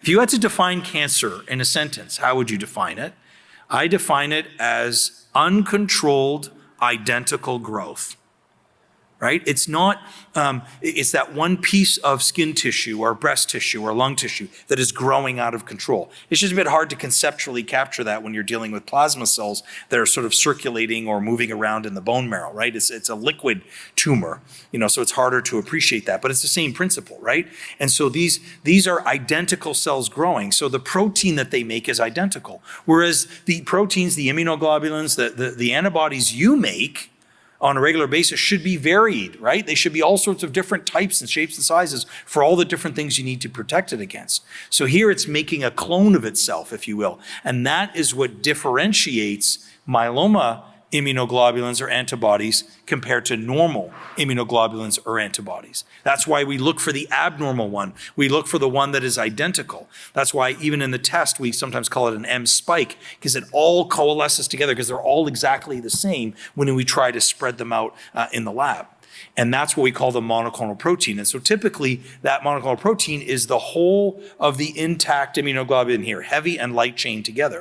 If you had to define cancer in a sentence, how would you define it? I define it as uncontrolled identical growth. Right? It's not, it's that one piece of skin tissue or breast tissue or lung tissue that is growing out of control. It's just a bit hard to conceptually capture that when you're dealing with plasma cells that are sort of circulating or moving around in the bone marrow, right? It's a liquid tumor, so it's harder to appreciate that, but it's the same principle, right? And so these are identical cells growing. So the protein that they make is identical. Whereas the proteins, the immunoglobulins, the antibodies you make on a regular basis should be varied, right? They should be all sorts of different types and shapes and sizes for all the different things you need to protect it against. So here it's making a clone of itself, if you will. And that is what differentiates myeloma immunoglobulins or antibodies compared to normal immunoglobulins or antibodies. That's why we look for the abnormal one. We look for the one that is identical. That's why even in the test, we sometimes call it an M spike, because it all coalesces together because they're all exactly the same when we try to spread them out in the lab. And that's what we call the monoclonal protein. And so typically that monoclonal protein is the whole of the intact immunoglobulin here, heavy and light chain together.